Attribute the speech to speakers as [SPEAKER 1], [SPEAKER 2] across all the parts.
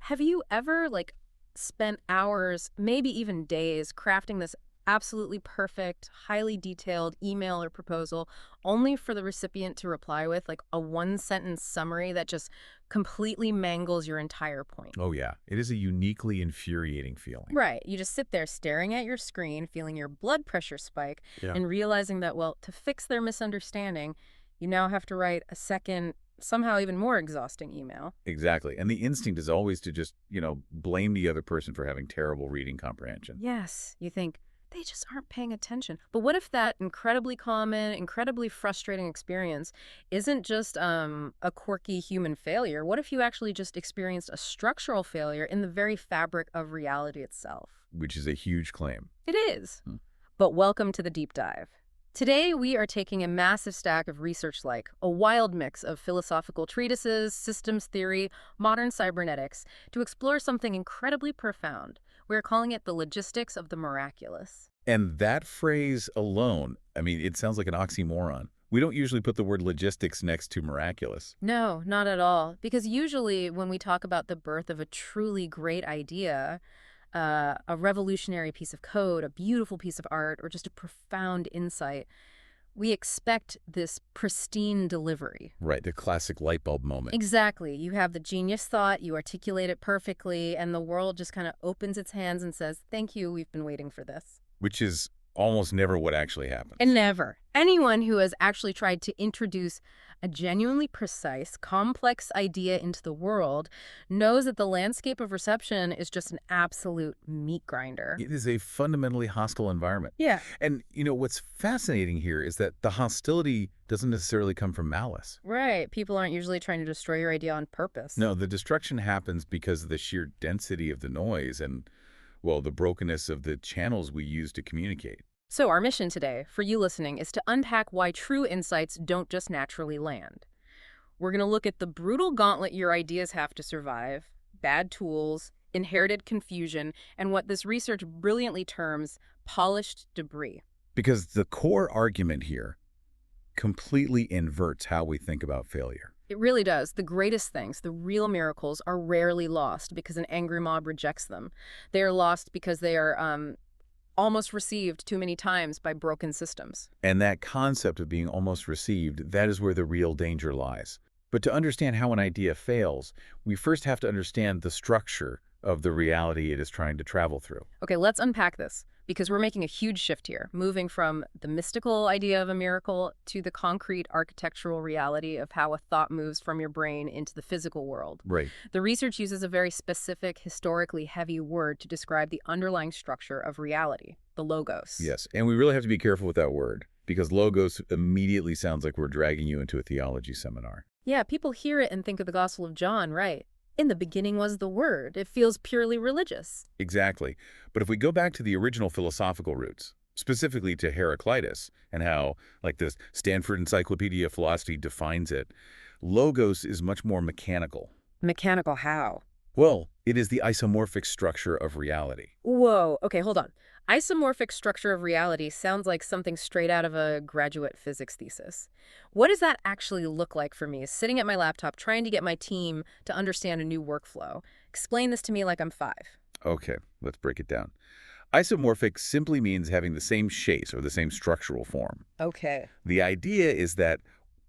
[SPEAKER 1] Have you ever, spent hours, maybe even days, crafting this absolutely perfect, highly detailed email or proposal, only for the recipient to reply with, a one-sentence summary that just completely mangles your entire point?
[SPEAKER 2] Oh, yeah. It is a uniquely infuriating feeling.
[SPEAKER 1] Right. You just sit there staring at your screen, feeling your blood pressure spike,
[SPEAKER 2] Yeah.
[SPEAKER 1] and realizing that, well, to fix their misunderstanding, you now have to write a second, somehow even more exhausting email.
[SPEAKER 2] Exactly. And the instinct is always to just, blame the other person for having terrible reading comprehension.
[SPEAKER 1] Yes, you think, they just aren't paying attention. But what if that incredibly common, incredibly frustrating experience isn't just a quirky human failure? What if you actually just experienced a structural failure in the very fabric of reality itself?
[SPEAKER 2] Which is a huge claim.
[SPEAKER 1] It is. But welcome to the deep dive. Today, we are taking a massive stack of research like a wild mix of philosophical treatises, systems theory, modern cybernetics, to explore something incredibly profound. We're calling it the logistics of the miraculous.
[SPEAKER 2] And that phrase alone, it sounds like an oxymoron. We don't usually put the word logistics next to miraculous.
[SPEAKER 1] No, not at all. Because usually when we talk about the birth of a truly great idea, a revolutionary piece of code, a beautiful piece of art, or just a profound insight, we expect this pristine delivery.
[SPEAKER 2] Right, the classic light bulb moment.
[SPEAKER 1] Exactly. You have the genius thought, you articulate it perfectly, and the world just kind of opens its hands and says, thank you, we've been waiting for this.
[SPEAKER 2] Which is almost never what actually happens.
[SPEAKER 1] And never. Anyone who has actually tried to introduce a genuinely precise, complex idea into the world knows that the landscape of reception is just an absolute meat grinder.
[SPEAKER 2] It is a fundamentally hostile environment.
[SPEAKER 1] Yeah.
[SPEAKER 2] And, what's fascinating here is that the hostility doesn't necessarily come from malice.
[SPEAKER 1] Right. People aren't usually trying to destroy your idea on purpose.
[SPEAKER 2] No, the destruction happens because of the sheer density of the noise and, well, the brokenness of the channels we use to communicate.
[SPEAKER 1] So our mission today, for you listening, is to unpack why true insights don't just naturally land. We're going to look at the brutal gauntlet your ideas have to survive, bad tools, inherited confusion, and what this research brilliantly terms polished debris.
[SPEAKER 2] Because the core argument here completely inverts how we think about failure.
[SPEAKER 1] It really does. The greatest things, the real miracles, are rarely lost because an angry mob rejects them. They are lost because they are almost received too many times by broken systems.
[SPEAKER 2] And that concept of being almost received, that is where the real danger lies. But to understand how an idea fails, we first have to understand the structure of the reality it is trying to travel through.
[SPEAKER 1] Okay, let's unpack this, because we're making a huge shift here, moving from the mystical idea of a miracle to the concrete architectural reality of how a thought moves from your brain into the physical world.
[SPEAKER 2] Right.
[SPEAKER 1] The research uses a very specific, historically heavy word to describe the underlying structure of reality, the logos.
[SPEAKER 2] Yes, and we really have to be careful with that word, because logos immediately sounds like we're dragging you into a theology seminar.
[SPEAKER 1] Yeah, people hear it and think of the Gospel of John, right? In the beginning was the Word. It feels purely religious.
[SPEAKER 2] Exactly. But if we go back to the original philosophical roots, specifically to Heraclitus and how, this Stanford Encyclopedia of Philosophy defines it, logos is much more mechanical.
[SPEAKER 1] Mechanical how?
[SPEAKER 2] Well, it is the isomorphic structure of reality.
[SPEAKER 1] Whoa, okay, hold on. Isomorphic structure of reality sounds like something straight out of a graduate physics thesis. What does that actually look like for me, sitting at my laptop trying to get my team to understand a new workflow? Explain this to me like I'm 5.
[SPEAKER 2] Okay, let's break it down. Isomorphic simply means having the same shape or the same structural form.
[SPEAKER 1] Okay.
[SPEAKER 2] The idea is that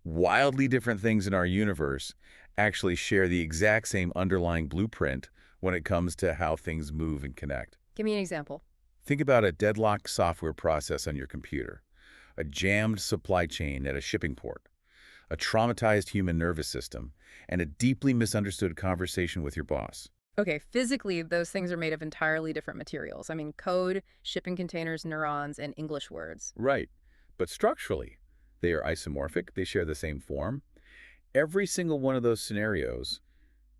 [SPEAKER 2] wildly different things in our universe actually share the exact same underlying blueprint when it comes to how things move and connect.
[SPEAKER 1] Give me an example.
[SPEAKER 2] Think about a deadlocked software process on your computer, a jammed supply chain at a shipping port, a traumatized human nervous system, and a deeply misunderstood conversation with your boss.
[SPEAKER 1] Okay, physically, those things are made of entirely different materials. Code, shipping containers, neurons, and English words.
[SPEAKER 2] Right. But structurally, they are isomorphic. They share the same form. Every single one of those scenarios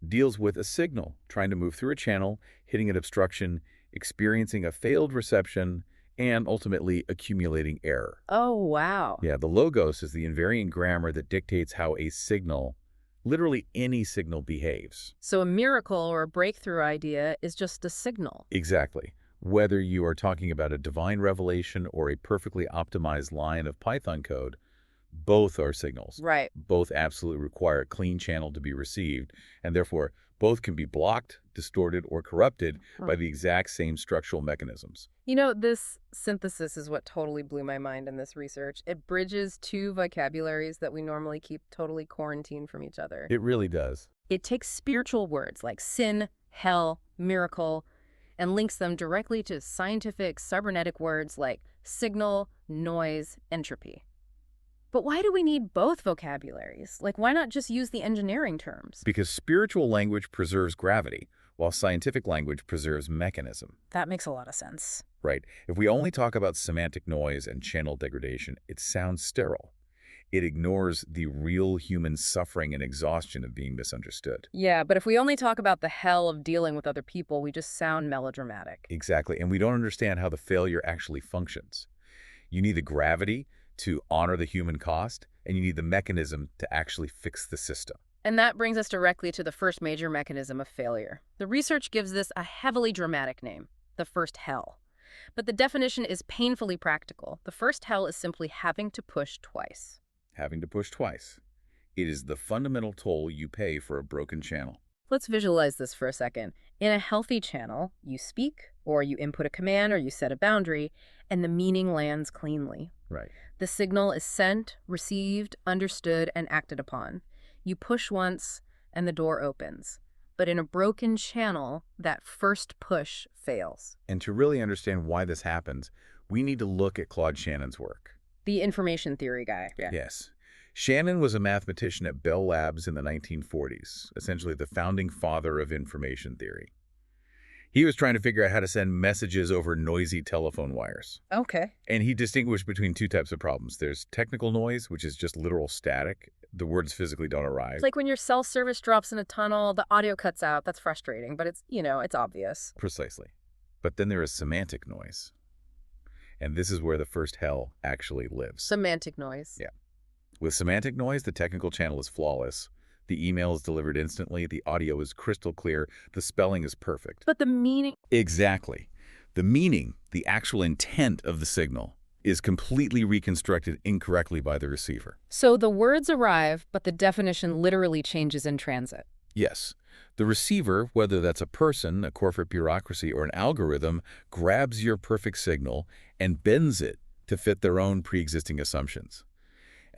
[SPEAKER 2] deals with a signal trying to move through a channel, hitting an obstruction, experiencing a failed reception, and ultimately accumulating error.
[SPEAKER 1] Oh, wow.
[SPEAKER 2] Yeah, the logos is the invariant grammar that dictates how a signal, literally any signal, behaves.
[SPEAKER 1] So a miracle or a breakthrough idea is just a signal.
[SPEAKER 2] Exactly. Whether you are talking about a divine revelation or a perfectly optimized line of Python code, both are signals.
[SPEAKER 1] Right.
[SPEAKER 2] Both absolutely require a clean channel to be received, and therefore Both can be blocked, distorted, or corrupted by the exact same structural mechanisms.
[SPEAKER 1] You know, this synthesis is what totally blew my mind in this research. It bridges two vocabularies that we normally keep totally quarantined from each other.
[SPEAKER 2] It really does.
[SPEAKER 1] It takes spiritual words like sin, hell, miracle, and links them directly to scientific cybernetic words like signal, noise, entropy. But why do we need both vocabularies? Like, why not just use the engineering terms?
[SPEAKER 2] Because spiritual language preserves gravity, while scientific language preserves mechanism.
[SPEAKER 1] That makes a lot of sense.
[SPEAKER 2] Right. If we only talk about semantic noise and channel degradation, it sounds sterile. It ignores the real human suffering and exhaustion of being misunderstood.
[SPEAKER 1] Yeah, but if we only talk about the hell of dealing with other people, we just sound melodramatic.
[SPEAKER 2] Exactly. And we don't understand how the failure actually functions. You need the gravity to honor the human cost, and you need the mechanism to actually fix the system.
[SPEAKER 1] And that brings us directly to the first major mechanism of failure. The research gives this a heavily dramatic name, the first hell. But the definition is painfully practical. The first hell is simply having to push twice.
[SPEAKER 2] Having to push twice. It is the fundamental toll you pay for a broken channel.
[SPEAKER 1] Let's visualize this for a second. In a healthy channel, you speak, or you input a command, or you set a boundary, and the meaning lands cleanly.
[SPEAKER 2] Right.
[SPEAKER 1] The signal is sent, received, understood, and acted upon. You push once, and the door opens. But in a broken channel, that first push fails.
[SPEAKER 2] And to really understand why this happens, we need to look at Claude Shannon's work.
[SPEAKER 1] The information theory guy. Yeah.
[SPEAKER 2] Yes. Shannon was a mathematician at Bell Labs in the 1940s, essentially the founding father of information theory. He was trying to figure out how to send messages over noisy telephone wires.
[SPEAKER 1] Okay.
[SPEAKER 2] And he distinguished between two types of problems. There's technical noise, which is just literal static. The words physically don't arrive.
[SPEAKER 1] It's like when your cell service drops in a tunnel, the audio cuts out. That's frustrating, but it's obvious.
[SPEAKER 2] Precisely. But then there is semantic noise. And this is where the first hell actually lives.
[SPEAKER 1] Semantic noise.
[SPEAKER 2] Yeah. With semantic noise, the technical channel is flawless. The email is delivered instantly. The audio is crystal clear. The spelling is perfect.
[SPEAKER 1] But the meaning...
[SPEAKER 2] Exactly. The meaning, the actual intent of the signal, is completely reconstructed incorrectly by the receiver.
[SPEAKER 1] So the words arrive, but the definition literally changes in transit.
[SPEAKER 2] Yes. The receiver, whether that's a person, a corporate bureaucracy, or an algorithm, grabs your perfect signal and bends it to fit their own pre-existing assumptions.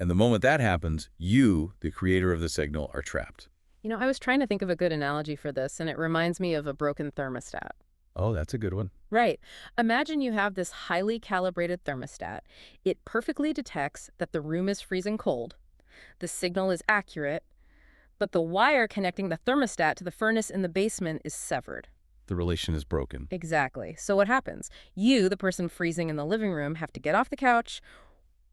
[SPEAKER 2] And the moment that happens, you, the creator of the signal, are trapped.
[SPEAKER 1] You know, I was trying to think of a good analogy for this, and it reminds me of a broken thermostat.
[SPEAKER 2] Oh, that's a good one.
[SPEAKER 1] Right. Imagine you have this highly calibrated thermostat. It perfectly detects that the room is freezing cold. The signal is accurate, but the wire connecting the thermostat to the furnace in the basement is severed.
[SPEAKER 2] The relation is broken.
[SPEAKER 1] Exactly. So what happens? You, the person freezing in the living room, have to get off the couch,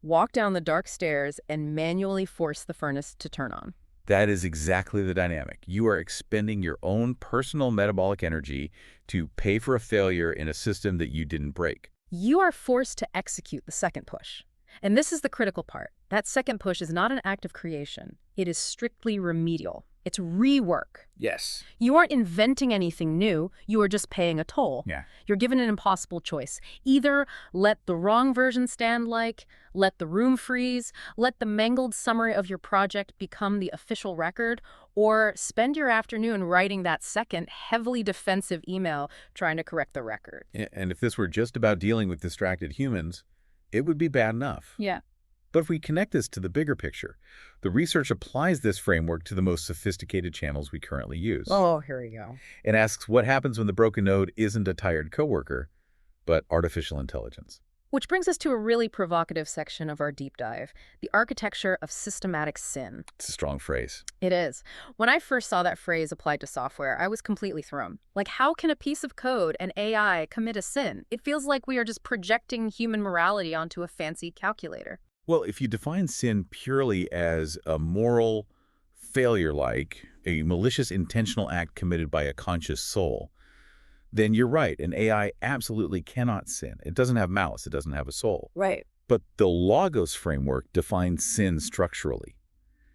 [SPEAKER 1] walk down the dark stairs, and manually force the furnace to turn on.
[SPEAKER 2] That is exactly the dynamic. You are expending your own personal metabolic energy to pay for a failure in a system that you didn't break.
[SPEAKER 1] You are forced to execute the second push. And this is the critical part. That second push is not an act of creation. It is strictly remedial. It's rework.
[SPEAKER 2] Yes.
[SPEAKER 1] You aren't inventing anything new. You are just paying a toll.
[SPEAKER 2] Yeah.
[SPEAKER 1] You're given an impossible choice. Either let the wrong version stand like, let the room freeze, let the mangled summary of your project become the official record, or spend your afternoon writing that second, heavily defensive email trying to correct the record.
[SPEAKER 2] And if this were just about dealing with distracted humans, it would be bad enough.
[SPEAKER 1] Yeah.
[SPEAKER 2] But if we connect this to the bigger picture, the research applies this framework to the most sophisticated channels we currently use.
[SPEAKER 1] Oh, here we go.
[SPEAKER 2] And asks what happens when the broken node isn't a tired coworker, but artificial intelligence.
[SPEAKER 1] Which brings us to a really provocative section of our deep dive, the architecture of systematic sin.
[SPEAKER 2] It's a strong phrase.
[SPEAKER 1] It is. When I first saw that phrase applied to software, I was completely thrown. Like, how can a piece of code, an AI, commit a sin? It feels like we are just projecting human morality onto a fancy calculator.
[SPEAKER 2] Well, if you define sin purely as a moral failure, like a malicious intentional act committed by a conscious soul, then you're right. An AI absolutely cannot sin. It doesn't have malice. It doesn't have a soul.
[SPEAKER 1] Right.
[SPEAKER 2] But the Logos framework defines sin structurally.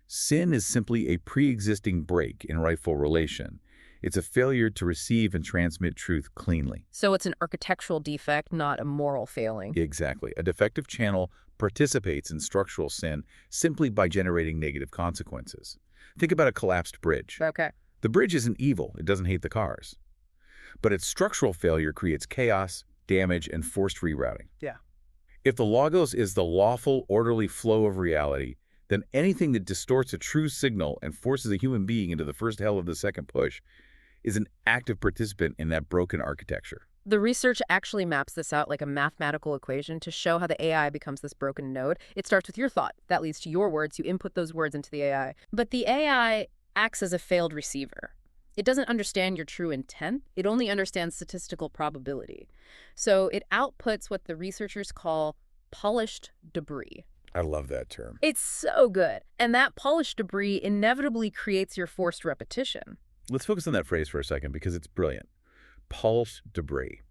[SPEAKER 2] Sin is simply a pre-existing break in rightful relation. It's a failure to receive and transmit truth cleanly.
[SPEAKER 1] So it's an architectural defect, not a moral failing.
[SPEAKER 2] Exactly. A defective channel participates in structural sin simply by generating negative consequences. Think about a collapsed bridge.
[SPEAKER 1] Okay.
[SPEAKER 2] The bridge isn't evil. It doesn't hate the cars. But its structural failure creates chaos, damage, and forced rerouting.
[SPEAKER 3] Yeah.
[SPEAKER 2] If the logos is the lawful, orderly flow of reality, then anything that distorts a true signal and forces a human being into the first hell of the second push is an active participant in that broken architecture.
[SPEAKER 1] The research actually maps this out like a mathematical equation to show how the AI becomes this broken node. It starts with your thought. That leads to your words. You input those words into the AI. But the AI acts as a failed receiver. It doesn't understand your true intent. It only understands statistical probability. So it outputs what the researchers call polished debris.
[SPEAKER 2] I love that term.
[SPEAKER 1] It's so good. And that polished debris inevitably creates your forced repetition.
[SPEAKER 2] Let's focus on that phrase for a second because it's brilliant. Polished debris.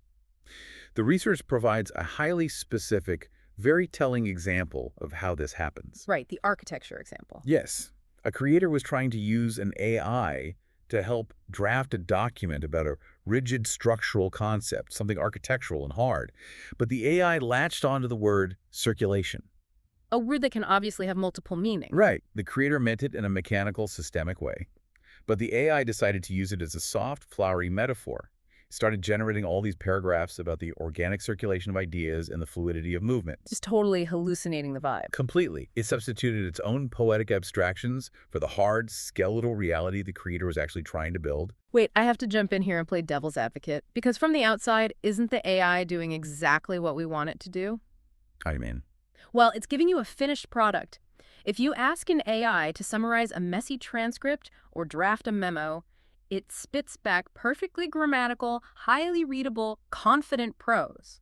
[SPEAKER 2] The research provides a highly specific, very telling example of how this happens.
[SPEAKER 1] Right, the architecture example.
[SPEAKER 2] Yes. A creator was trying to use an AI to help draft a document about a rigid structural concept, something architectural and hard. But the AI latched onto the word circulation.
[SPEAKER 1] A word that can obviously have multiple meanings.
[SPEAKER 2] Right. The creator meant it in a mechanical, systemic way. But the AI decided to use it as a soft, flowery metaphor. It started generating all these paragraphs about the organic circulation of ideas and the fluidity of movement.
[SPEAKER 1] Just totally hallucinating the vibe.
[SPEAKER 2] Completely. It substituted its own poetic abstractions for the hard, skeletal reality the creator was actually trying to build.
[SPEAKER 1] Wait, I have to jump in here and play devil's advocate, because from the outside, isn't the AI doing exactly what we want it to do?
[SPEAKER 2] How do you mean?
[SPEAKER 1] Well, it's giving you a finished product. If you ask an AI to summarize a messy transcript or draft a memo, it spits back perfectly grammatical, highly readable, confident prose.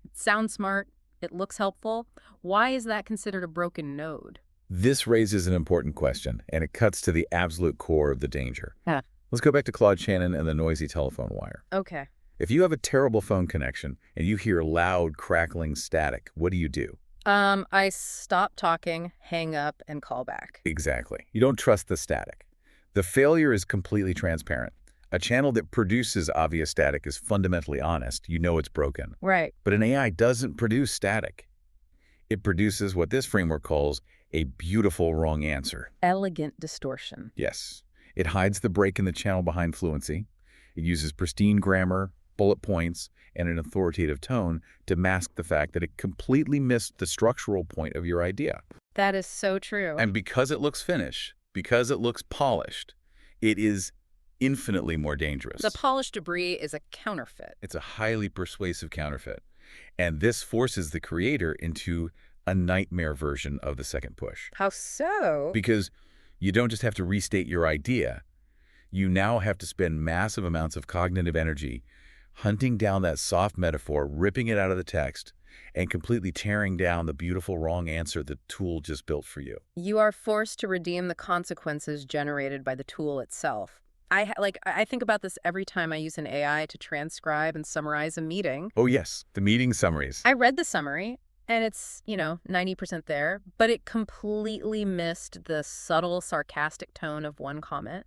[SPEAKER 1] It sounds smart. It looks helpful. Why is that considered a broken node?
[SPEAKER 2] This raises an important question, and it cuts to the absolute core of the danger.
[SPEAKER 1] Yeah.
[SPEAKER 2] Let's go back to Claude Shannon and the noisy telephone wire.
[SPEAKER 1] Okay.
[SPEAKER 2] If you have a terrible phone connection and you hear loud, crackling static, what do?
[SPEAKER 1] I stop talking, hang up, and call back.
[SPEAKER 2] Exactly. You don't trust the static. The failure is completely transparent. A channel that produces obvious static is fundamentally honest. You know it's broken.
[SPEAKER 1] Right.
[SPEAKER 2] But an AI doesn't produce static. It produces what this framework calls a beautiful wrong answer.
[SPEAKER 1] Elegant distortion.
[SPEAKER 2] Yes. It hides the break in the channel behind fluency. It uses pristine grammar, bullet points, and an authoritative tone to mask the fact that it completely missed the structural point of your idea.
[SPEAKER 1] That is so true.
[SPEAKER 2] And because it looks finished, because it looks polished, it is infinitely more dangerous.
[SPEAKER 1] The polished debris is a counterfeit.
[SPEAKER 2] It's a highly persuasive counterfeit. And this forces the creator into a nightmare version of the second push.
[SPEAKER 1] How so?
[SPEAKER 2] Because you don't just have to restate your idea. You now have to spend massive amounts of cognitive energy hunting down that soft metaphor, ripping it out of the text, and completely tearing down the beautiful wrong answer the tool just built for you.
[SPEAKER 1] You are forced to redeem the consequences generated by the tool itself. I think about this every time I use an AI to transcribe and summarize a meeting.
[SPEAKER 2] Oh yes, the meeting summaries.
[SPEAKER 1] I read the summary, and it's, 90% there, but it completely missed the subtle, sarcastic tone of one comment.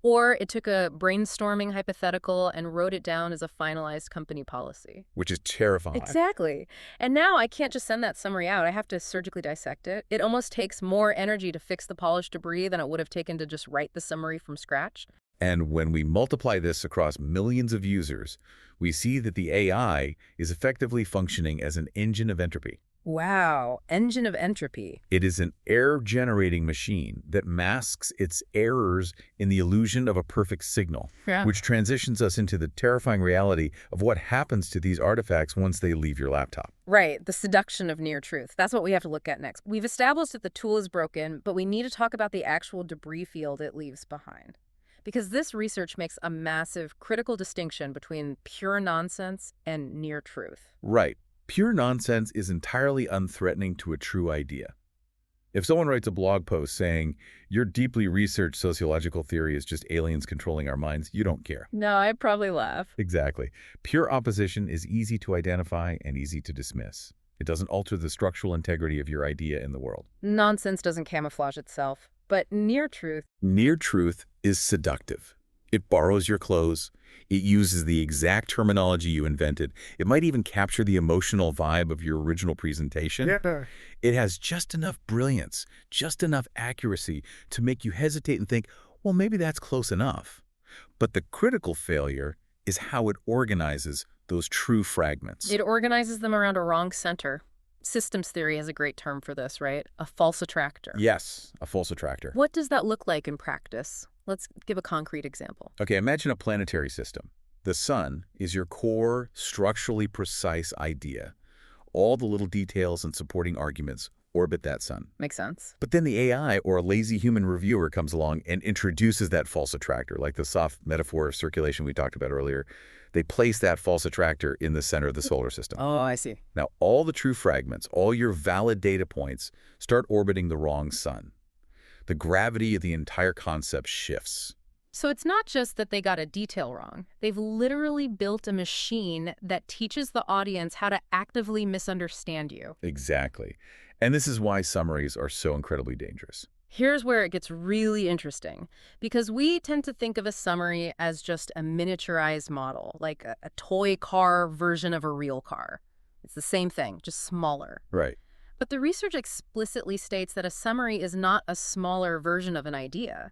[SPEAKER 1] Or it took a brainstorming hypothetical and wrote it down as a finalized company policy.
[SPEAKER 2] Which is terrifying.
[SPEAKER 1] Exactly. And now I can't just send that summary out. I have to surgically dissect it. It almost takes more energy to fix the polished debris than it would have taken to just write the summary from scratch.
[SPEAKER 2] And when we multiply this across millions of users, we see that the AI is effectively functioning as an engine of entropy.
[SPEAKER 1] Wow, engine of entropy.
[SPEAKER 2] It is an error-generating machine that masks its errors in the illusion of a perfect signal, which transitions us into the terrifying reality of what happens to these artifacts once they leave your laptop.
[SPEAKER 1] Right, the seduction of near truth. That's what we have to look at next. We've established that the tool is broken, but we need to talk about the actual debris field it leaves behind. Because this research makes a massive critical distinction between pure nonsense and near truth.
[SPEAKER 2] Right. Pure nonsense is entirely unthreatening to a true idea. If someone writes a blog post saying, your deeply researched sociological theory is just aliens controlling our minds, you don't care.
[SPEAKER 1] No, I'd probably laugh.
[SPEAKER 2] Exactly. Pure opposition is easy to identify and easy to dismiss. It doesn't alter the structural integrity of your idea in the world.
[SPEAKER 1] Nonsense doesn't camouflage itself. But near truth...
[SPEAKER 2] Near truth is seductive. It borrows your clothes. It uses the exact terminology you invented. It might even capture the emotional vibe of your original presentation.
[SPEAKER 3] Yeah.
[SPEAKER 2] It has just enough brilliance, just enough accuracy to make you hesitate and think, well, maybe that's close enough. But the critical failure is how it organizes those true fragments.
[SPEAKER 1] It organizes them around a wrong center. Systems theory has a great term for this, right? A false attractor.
[SPEAKER 2] Yes, a false attractor.
[SPEAKER 1] What does that look like in practice? Let's give a concrete example.
[SPEAKER 2] Okay, imagine a planetary system. The sun is your core, structurally precise idea. All the little details and supporting arguments orbit that sun.
[SPEAKER 1] Makes sense.
[SPEAKER 2] But then the AI or a lazy human reviewer comes along and introduces that false attractor, like the soft metaphor of circulation we talked about earlier. They place that false attractor in the center of the solar system.
[SPEAKER 1] Oh, I see.
[SPEAKER 2] Now, all the true fragments, all your valid data points, start orbiting the wrong sun. The gravity of the entire concept shifts.
[SPEAKER 1] So it's not just that they got a detail wrong. They've literally built a machine that teaches the audience how to actively misunderstand you.
[SPEAKER 2] Exactly. And this is why summaries are so incredibly dangerous.
[SPEAKER 1] Here's where it gets really interesting, because we tend to think of a summary as just a miniaturized model, like a toy car version of a real car. It's the same thing, just smaller.
[SPEAKER 2] Right.
[SPEAKER 1] But the research explicitly states that a summary is not a smaller version of an idea.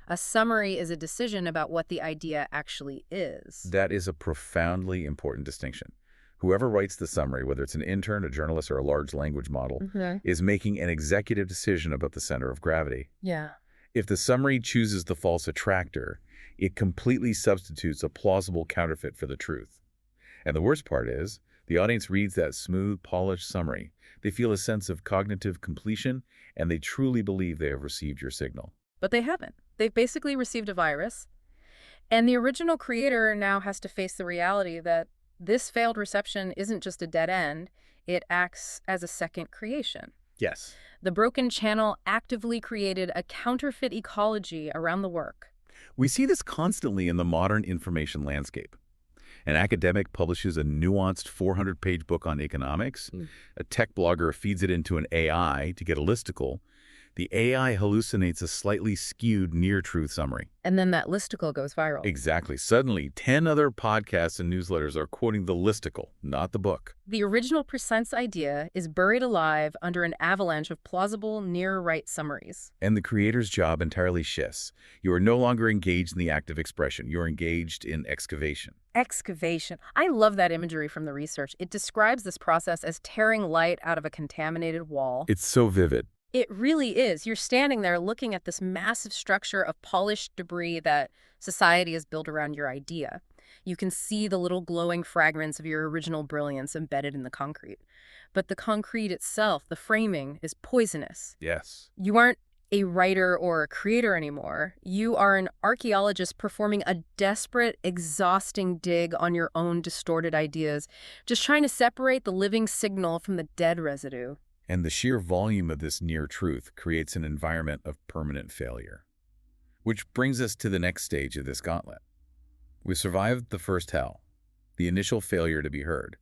[SPEAKER 1] A summary is a decision about what the idea actually is.
[SPEAKER 2] That is a profoundly important distinction. Whoever writes the summary, whether it's an intern, a journalist, or a large language model, is making an executive decision about the center of gravity.
[SPEAKER 1] Yeah.
[SPEAKER 2] If the summary chooses the false attractor, it completely substitutes a plausible counterfeit for the truth. And the worst part is, the audience reads that smooth, polished summary. They feel a sense of cognitive completion, and they truly believe they have received your signal.
[SPEAKER 1] But they haven't. They've basically received a virus. And the original creator now has to face the reality that this failed reception isn't just a dead end, it acts as a second creation.
[SPEAKER 2] Yes.
[SPEAKER 1] The broken channel actively created a counterfeit ecology around the work.
[SPEAKER 2] We see this constantly in the modern information landscape. An academic publishes a nuanced 400-page book on economics. A tech blogger feeds it into an AI to get a listicle. The AI hallucinates a slightly skewed near-truth summary.
[SPEAKER 1] And then that listicle goes viral.
[SPEAKER 2] Exactly. Suddenly, 10 other podcasts and newsletters are quoting the listicle, not the book.
[SPEAKER 1] The original precise idea is buried alive under an avalanche of plausible near-right summaries.
[SPEAKER 2] And the creator's job entirely shifts. You are no longer engaged in the act of expression. You're engaged in excavation.
[SPEAKER 1] Excavation. I love that imagery from the research. It describes this process as tearing light out of a contaminated wall.
[SPEAKER 2] It's so vivid.
[SPEAKER 1] It really is. You're standing there looking at this massive structure of polished debris that society has built around your idea. You can see the little glowing fragments of your original brilliance embedded in the concrete. But the concrete itself, the framing, is poisonous.
[SPEAKER 2] Yes.
[SPEAKER 1] You aren't a writer or a creator anymore. You are an archaeologist performing a desperate, exhausting dig on your own distorted ideas, just trying to separate the living signal from the dead residue.
[SPEAKER 2] And the sheer volume of this near truth creates an environment of permanent failure. Which brings us to the next stage of this gauntlet. We survived the first hell, the initial failure to be heard.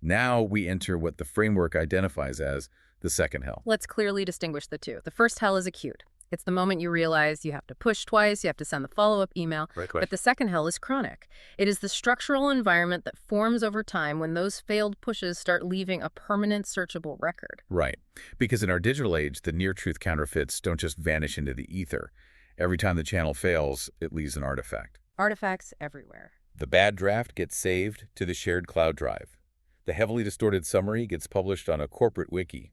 [SPEAKER 2] Now we enter what the framework identifies as the second hell.
[SPEAKER 1] Let's clearly distinguish the two. The first hell is acute. It's the moment you realize you have to push twice, you have to send the follow-up email.
[SPEAKER 2] Right.
[SPEAKER 1] But the second hell is chronic. It is the structural environment that forms over time when those failed pushes start leaving a permanent searchable record.
[SPEAKER 2] Right. Because in our digital age, the near-truth counterfeits don't just vanish into the ether. Every time the channel fails, it leaves an artifact.
[SPEAKER 1] Artifacts everywhere.
[SPEAKER 2] The bad draft gets saved to the shared cloud drive. The heavily distorted summary gets published on a corporate wiki.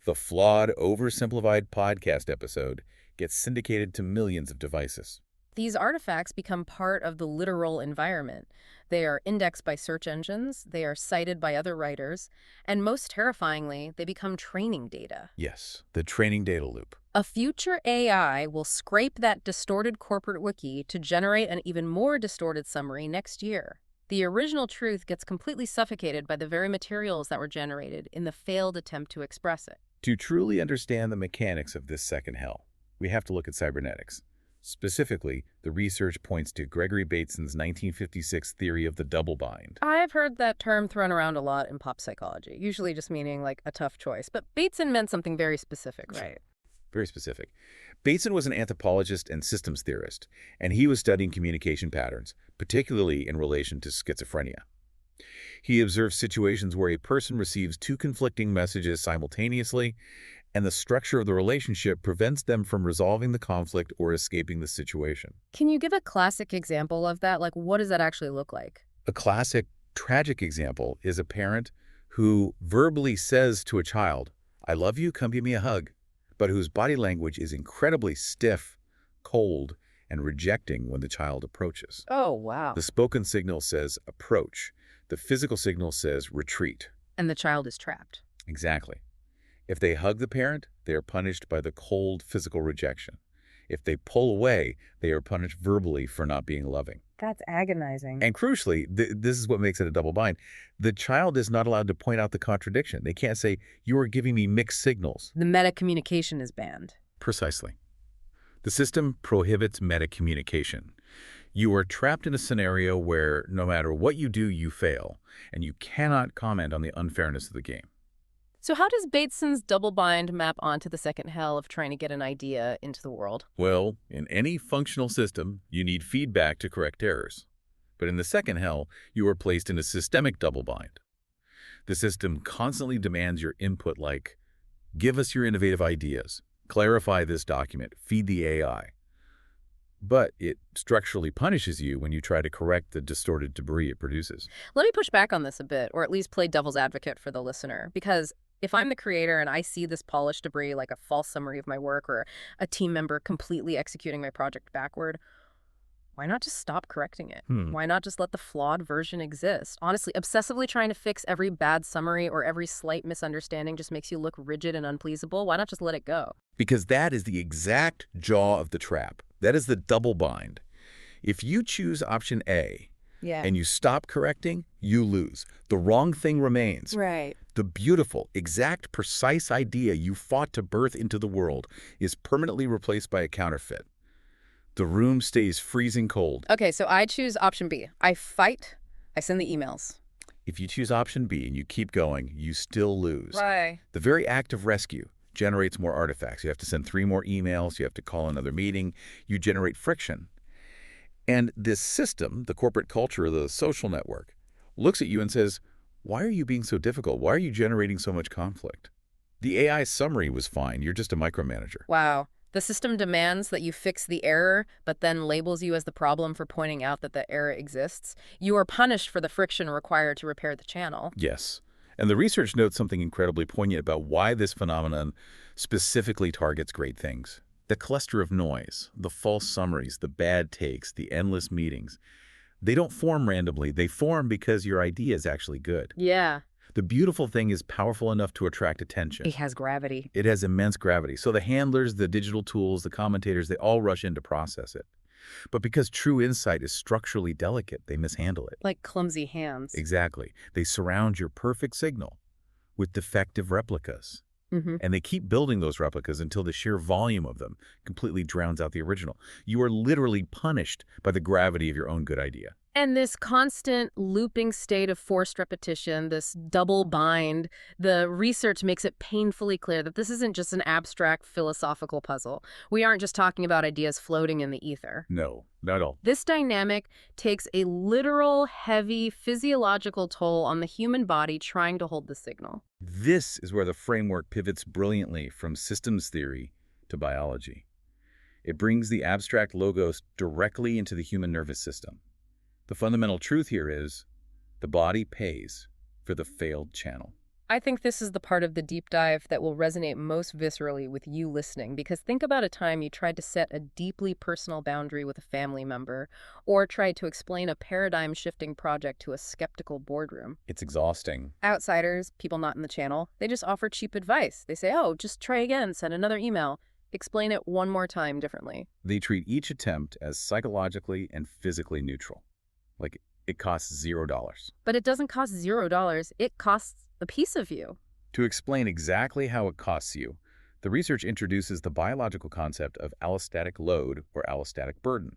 [SPEAKER 2] The flawed, oversimplified podcast episode gets syndicated to millions of devices.
[SPEAKER 1] These artifacts become part of the literal environment. They are indexed by search engines, they are cited by other writers, and most terrifyingly, they become training data.
[SPEAKER 2] Yes, the training data loop.
[SPEAKER 1] A future AI will scrape that distorted corporate wiki to generate an even more distorted summary next year. The original truth gets completely suffocated by the very materials that were generated in the failed attempt to express it.
[SPEAKER 2] To truly understand the mechanics of this second hell, we have to look at cybernetics. Specifically, the research points to Gregory Bateson's 1956 theory of the double bind.
[SPEAKER 1] I've heard that term thrown around a lot in pop psychology, usually just meaning like a tough choice. But Bateson meant something very specific, right?
[SPEAKER 2] Very specific. Bateson was an anthropologist and systems theorist, and he was studying communication patterns, particularly in relation to schizophrenia. He observed situations where a person receives two conflicting messages simultaneously, and the structure of the relationship prevents them from resolving the conflict or escaping the situation.
[SPEAKER 1] Can you give a classic example of that? Like, what does that actually look like?
[SPEAKER 2] A classic, tragic example is a parent who verbally says to a child, "I love you, come give me a hug," but whose body language is incredibly stiff, cold, and rejecting when the child approaches.
[SPEAKER 1] Oh, wow.
[SPEAKER 2] The spoken signal says approach. The physical signal says retreat.
[SPEAKER 1] And the child is trapped.
[SPEAKER 2] Exactly. If they hug the parent, they are punished by the cold physical rejection. If they pull away, they are punished verbally for not being loving.
[SPEAKER 1] That's agonizing.
[SPEAKER 2] And crucially, this is what makes it a double bind. The child is not allowed to point out the contradiction. They can't say, "You are giving me mixed signals."
[SPEAKER 1] The meta-communication is banned.
[SPEAKER 2] Precisely. The system prohibits meta-communication. You are trapped in a scenario where no matter what you do, you fail, and you cannot comment on the unfairness of the game.
[SPEAKER 1] So how does Bateson's double bind map onto the second hell of trying to get an idea into the world?
[SPEAKER 2] Well, in any functional system, you need feedback to correct errors. But in the second hell, you are placed in a systemic double bind. The system constantly demands your input like, "Give us your innovative ideas, clarify this document, feed the AI." But it structurally punishes you when you try to correct the distorted debris it produces.
[SPEAKER 1] Let me push back on this a bit, or at least play devil's advocate for the listener, because if I'm the creator and I see this polished debris like a false summary of my work or a team member completely executing my project backward, why not just stop correcting it? Why not just let the flawed version exist? Honestly, obsessively trying to fix every bad summary or every slight misunderstanding just makes you look rigid and unpleasable. Why not just let it go?
[SPEAKER 2] Because that is the exact jaw of the trap. That is the double bind. If you choose option A and you stop correcting, you lose. The wrong thing remains.
[SPEAKER 1] Right.
[SPEAKER 2] The beautiful, exact, precise idea you fought to birth into the world is permanently replaced by a counterfeit. The room stays freezing cold.
[SPEAKER 1] Okay, so I choose option B. I fight, I send the emails.
[SPEAKER 2] If you choose option B and you keep going, you still lose.
[SPEAKER 1] Right.
[SPEAKER 2] The very act of rescue generates more artifacts. You have to send 3 more emails. You have to call another meeting. You generate friction. And this system, the corporate culture, the social network, looks at you and says, "Why are you being so difficult? Why are you generating so much conflict? The AI summary was fine. You're just a micromanager."
[SPEAKER 1] Wow. The system demands that you fix the error, but then labels you as the problem for pointing out that the error exists. You are punished for the friction required to repair the channel.
[SPEAKER 2] Yes. And the research notes something incredibly poignant about why this phenomenon specifically targets great things. The cluster of noise, the false summaries, the bad takes, the endless meetings, they don't form randomly. They form because your idea is actually good.
[SPEAKER 1] Yeah.
[SPEAKER 2] The beautiful thing is powerful enough to attract attention.
[SPEAKER 1] It has gravity.
[SPEAKER 2] It has immense gravity. So the handlers, the digital tools, the commentators, they all rush in to process it. But because true insight is structurally delicate, they mishandle it.
[SPEAKER 1] Like clumsy hands.
[SPEAKER 2] Exactly. They surround your perfect signal with defective replicas. And they keep building those replicas until the sheer volume of them completely drowns out the original. You are literally punished by the gravity of your own good idea.
[SPEAKER 1] And this constant looping state of forced repetition, this double bind, the research makes it painfully clear that this isn't just an abstract philosophical puzzle. We aren't just talking about ideas floating in the ether.
[SPEAKER 2] No, not at all.
[SPEAKER 1] This dynamic takes a literal, heavy, physiological toll on the human body trying to hold the signal.
[SPEAKER 2] This is where the framework pivots brilliantly from systems theory to biology. It brings the abstract logos directly into the human nervous system. The fundamental truth here is the body pays for the failed channel.
[SPEAKER 1] I think this is the part of the deep dive that will resonate most viscerally with you listening, because think about a time you tried to set a deeply personal boundary with a family member or tried to explain a paradigm-shifting project to a skeptical boardroom.
[SPEAKER 2] It's exhausting.
[SPEAKER 1] Outsiders, people not in the channel, they just offer cheap advice. They say, oh, just try again, send another email. Explain it one more time differently.
[SPEAKER 2] They treat each attempt as psychologically and physically neutral. Like it costs $0.
[SPEAKER 1] But it doesn't cost $0. It costs a piece of you.
[SPEAKER 2] To explain exactly how it costs you, the research introduces the biological concept of allostatic load or allostatic burden.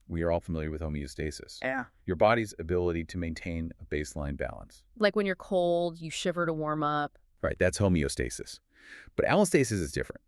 [SPEAKER 2] We are all familiar with homeostasis.
[SPEAKER 1] Yeah.
[SPEAKER 2] Your body's ability to maintain a baseline balance.
[SPEAKER 1] Like when you're cold, you shiver to warm up.
[SPEAKER 2] Right, that's homeostasis. But allostasis is different.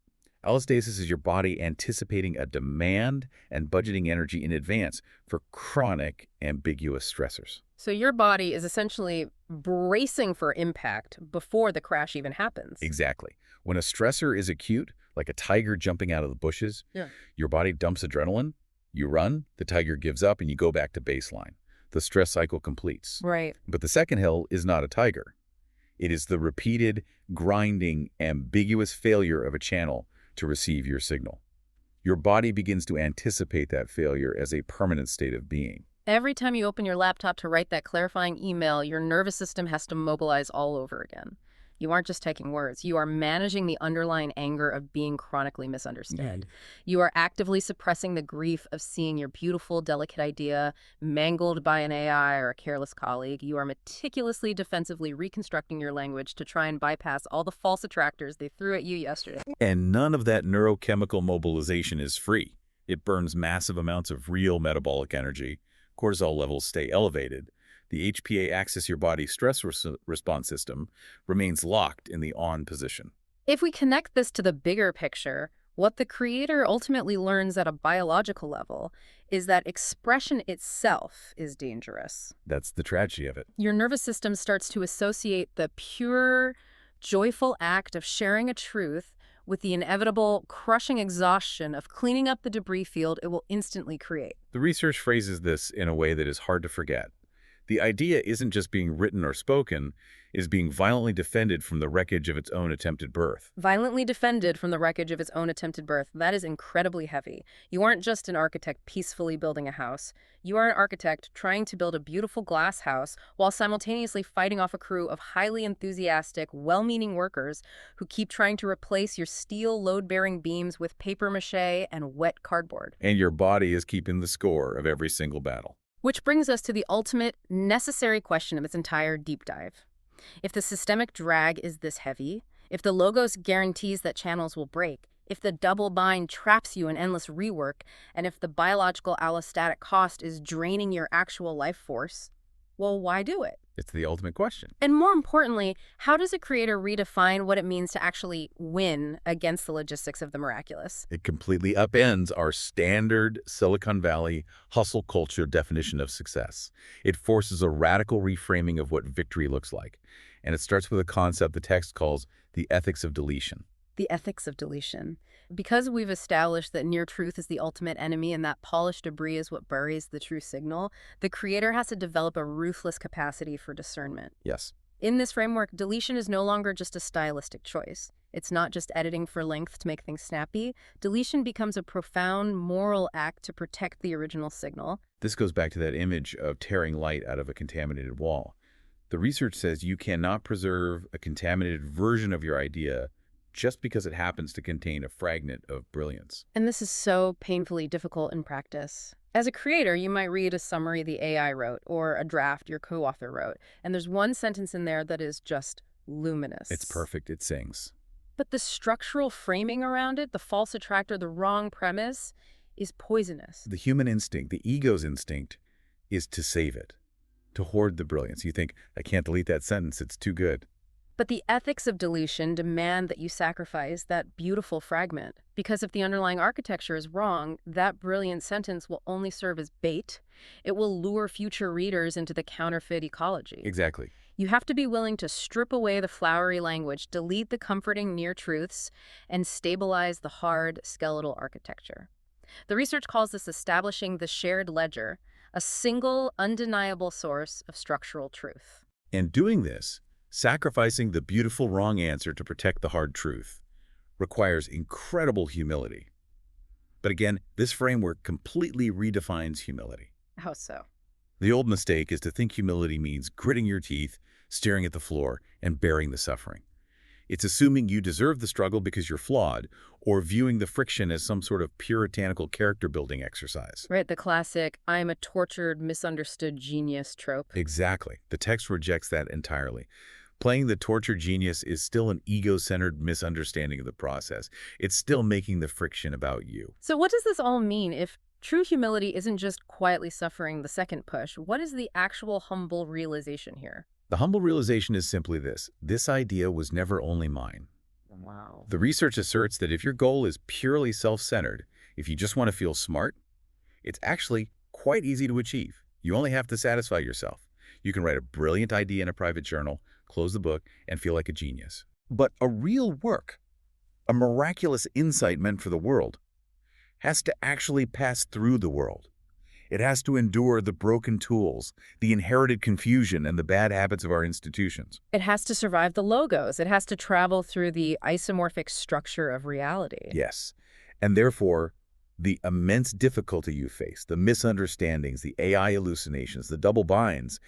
[SPEAKER 2] Allostasis is your body anticipating a demand and budgeting energy in advance for chronic, ambiguous stressors.
[SPEAKER 1] So your body is essentially bracing for impact before the crash even happens.
[SPEAKER 2] Exactly. When a stressor is acute, like a tiger jumping out of the bushes,
[SPEAKER 1] Yeah.
[SPEAKER 2] your body dumps adrenaline, you run, the tiger gives up, and you go back to baseline. The stress cycle completes.
[SPEAKER 1] Right.
[SPEAKER 2] But the second hill is not a tiger. It is the repeated, grinding, ambiguous failure of a channel to receive your signal. Your body begins to anticipate that failure as a permanent state of being.
[SPEAKER 1] Every time you open your laptop to write that clarifying email, your nervous system has to mobilize all over again. You aren't just taking words. You are managing the underlying anger of being chronically misunderstood. You are actively suppressing the grief of seeing your beautiful, delicate idea mangled by an AI or a careless colleague. You are meticulously, defensively reconstructing your language to try and bypass all the false attractors they threw at you yesterday.
[SPEAKER 2] And none of that neurochemical mobilization is free. It burns massive amounts of real metabolic energy. Cortisol levels stay elevated. The HPA axis, your body's stress response system, remains locked in the on position.
[SPEAKER 1] If we connect this to the bigger picture, what the creator ultimately learns at a biological level is that expression itself is dangerous.
[SPEAKER 2] That's the tragedy of it.
[SPEAKER 1] Your nervous system starts to associate the pure, joyful act of sharing a truth with the inevitable, crushing exhaustion of cleaning up the debris field it will instantly create.
[SPEAKER 2] The research phrases this in a way that is hard to forget. The idea isn't just being written or spoken, it is being violently defended from the wreckage of its own attempted birth.
[SPEAKER 1] Violently defended from the wreckage of its own attempted birth. That is incredibly heavy. You aren't just an architect peacefully building a house. You are an architect trying to build a beautiful glass house while simultaneously fighting off a crew of highly enthusiastic, well-meaning workers who keep trying to replace your steel load-bearing beams with papier-mâché and wet cardboard.
[SPEAKER 2] And your body is keeping the score of every single battle.
[SPEAKER 1] Which brings us to the ultimate, necessary question of its entire deep dive. If the systemic drag is this heavy, if the logos guarantees that channels will break, if the double bind traps you in endless rework, and if the biological allostatic cost is draining your actual life force, well, why do it?
[SPEAKER 2] It's the ultimate question.
[SPEAKER 1] And more importantly, how does a creator redefine what it means to actually win against the logistics of the miraculous?
[SPEAKER 2] It completely upends our standard Silicon Valley hustle culture definition of success. It forces a radical reframing of what victory looks like. And it starts with a concept the text calls the ethics of deletion.
[SPEAKER 1] The ethics of deletion. Because we've established that near truth is the ultimate enemy and that polished debris is what buries the true signal, the creator has to develop a ruthless capacity for discernment.
[SPEAKER 2] Yes.
[SPEAKER 1] In this framework, deletion is no longer just a stylistic choice. It's not just editing for length to make things snappy. Deletion becomes a profound moral act to protect the original signal.
[SPEAKER 2] This goes back to that image of tearing light out of a contaminated wall. The research says you cannot preserve a contaminated version of your idea just because it happens to contain a fragment of brilliance.
[SPEAKER 1] And this is so painfully difficult in practice. As a creator, you might read a summary the AI wrote or a draft your co-author wrote, and there's one sentence in there that is just luminous.
[SPEAKER 2] It's perfect. It sings.
[SPEAKER 1] But the structural framing around it, the false attractor, the wrong premise, is poisonous.
[SPEAKER 2] The human instinct, the ego's instinct, is to save it, to hoard the brilliance. You think, I can't delete that sentence, it's too good.
[SPEAKER 1] But the ethics of deletion demand that you sacrifice that beautiful fragment. Because if the underlying architecture is wrong, that brilliant sentence will only serve as bait. It will lure future readers into the counterfeit ecology.
[SPEAKER 2] Exactly.
[SPEAKER 1] You have to be willing to strip away the flowery language, delete the comforting near-truths, and stabilize the hard, skeletal architecture. The research calls this establishing the shared ledger, a single, undeniable source of structural truth.
[SPEAKER 2] And doing this, sacrificing the beautiful wrong answer to protect the hard truth, requires incredible humility. But again, this framework completely redefines humility.
[SPEAKER 1] How so?
[SPEAKER 2] The old mistake is to think humility means gritting your teeth, staring at the floor, and bearing the suffering. It's assuming you deserve the struggle because you're flawed, or viewing the friction as some sort of puritanical character-building exercise.
[SPEAKER 1] Right, the classic, I'm a tortured, misunderstood genius trope.
[SPEAKER 2] Exactly. The text rejects that entirely. Playing the tortured genius is still an ego-centered misunderstanding of the process. It's still making the friction about you.
[SPEAKER 1] So what does this all mean? If true humility isn't just quietly suffering the second push, what is the actual humble realization here?
[SPEAKER 2] The humble realization is simply this. This idea was never only mine.
[SPEAKER 1] Wow.
[SPEAKER 2] The research asserts that if your goal is purely self-centered, if you just want to feel smart, it's actually quite easy to achieve. You only have to satisfy yourself. You can write a brilliant idea in a private journal, close the book, and feel like a genius. But a real work, a miraculous insight meant for the world, has to actually pass through the world. It has to endure the broken tools, the inherited confusion, and the bad habits of our institutions.
[SPEAKER 1] It has to survive the logos. It has to travel through the isomorphic structure of reality.
[SPEAKER 2] Yes, and therefore, the immense difficulty you face, the misunderstandings, the AI hallucinations, the double binds,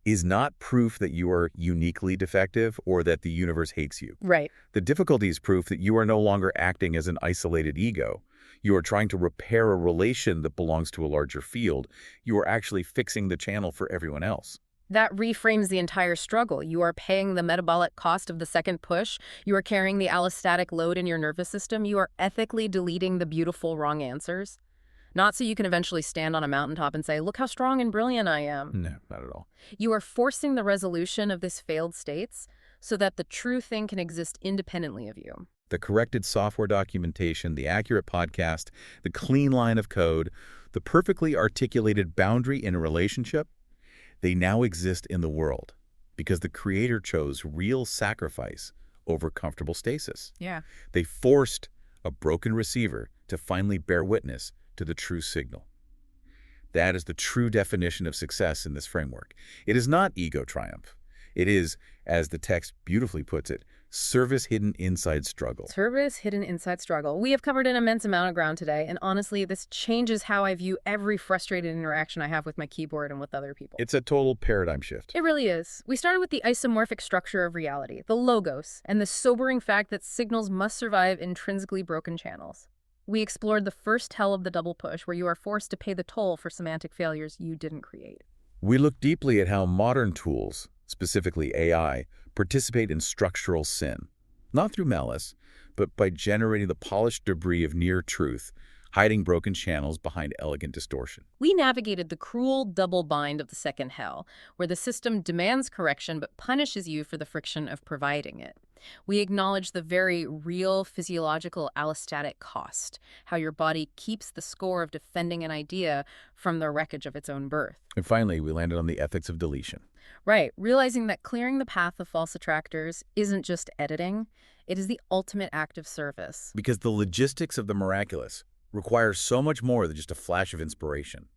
[SPEAKER 2] is not proof that you are uniquely defective or that the universe hates you.
[SPEAKER 1] Right.
[SPEAKER 2] The difficulty is proof that you are no longer acting as an isolated ego. You are trying to repair a relation that belongs to a larger field. You are actually fixing the channel for everyone else.
[SPEAKER 1] That reframes the entire struggle. You are paying the metabolic cost of the second push. You are carrying the allostatic load in your nervous system. You are ethically deleting the beautiful wrong answers. Not so you can eventually stand on a mountaintop and say, look how strong and brilliant I am.
[SPEAKER 2] No, not at all.
[SPEAKER 1] You are forcing the resolution of this failed states so that the true thing can exist independently of you.
[SPEAKER 2] The corrected software documentation, the accurate podcast, the clean line of code, the perfectly articulated boundary in a relationship, they now exist in the world because the creator chose real sacrifice over comfortable stasis.
[SPEAKER 1] Yeah.
[SPEAKER 2] They forced a broken receiver to finally bear witness to the true signal. That is the true definition of success in this framework. It is not ego triumph. It is, as the text beautifully puts it, service hidden inside struggle.
[SPEAKER 1] Service hidden inside struggle. We have covered an immense amount of ground today, and honestly, this changes how I view every frustrated interaction I have with my keyboard and with other people.
[SPEAKER 2] It's a total paradigm shift.
[SPEAKER 1] It really is. We started with the isomorphic structure of reality, the logos, and the sobering fact that signals must survive intrinsically broken channels. We explored the first hell of the double push, where you are forced to pay the toll for semantic failures you didn't create.
[SPEAKER 2] We look deeply at how modern tools, specifically AI, participate in structural sin, not through malice, but by generating the polished debris of near truth, hiding broken channels behind elegant distortion.
[SPEAKER 1] We navigated the cruel double bind of the second hell, where the system demands correction but punishes you for the friction of providing it. We acknowledge the very real physiological allostatic cost, how your body keeps the score of defending an idea from the wreckage of its own birth.
[SPEAKER 2] And finally, we landed on the ethics of deletion.
[SPEAKER 1] Right, realizing that clearing the path of false attractors isn't just editing, it is the ultimate act of service.
[SPEAKER 2] Because the logistics of the miraculous require so much more than just a flash of inspiration.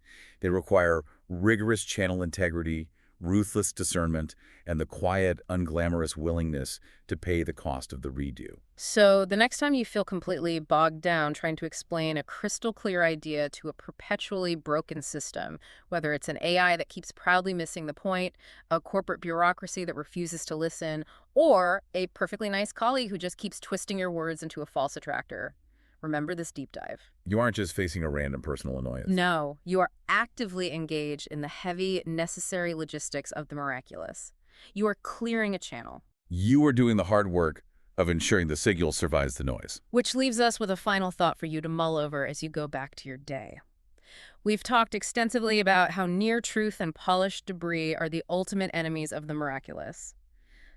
[SPEAKER 2] They require rigorous channel integrity, ruthless discernment, and the quiet, unglamorous willingness to pay the cost of the redo.
[SPEAKER 1] So the next time you feel completely bogged down trying to explain a crystal clear idea to a perpetually broken system, whether it's an AI that keeps proudly missing the point, a corporate bureaucracy that refuses to listen, or a perfectly nice colleague who just keeps twisting your words into a false attractor, remember this deep dive.
[SPEAKER 2] You aren't just facing a random personal annoyance.
[SPEAKER 1] No, you are actively engaged in the heavy, necessary logistics of the miraculous. You are clearing a channel.
[SPEAKER 2] You are doing the hard work of ensuring the signal survives the noise.
[SPEAKER 1] Which leaves us with a final thought for you to mull over as you go back to your day. We've talked extensively about how near truth and polished debris are the ultimate enemies of the miraculous.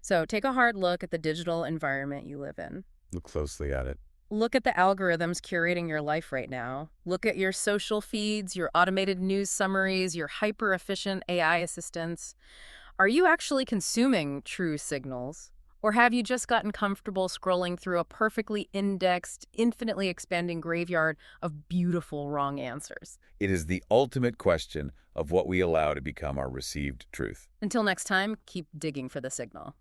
[SPEAKER 1] So take a hard look at the digital environment you live in.
[SPEAKER 2] Look closely at it.
[SPEAKER 1] Look at the algorithms curating your life right now. Look at your social feeds, your automated news summaries, your hyper-efficient AI assistants. Are you actually consuming true signals? Or have you just gotten comfortable scrolling through a perfectly indexed, infinitely expanding graveyard of beautiful wrong answers?
[SPEAKER 2] It is the ultimate question of what we allow to become our received truth.
[SPEAKER 1] Until next time, keep digging for the signal.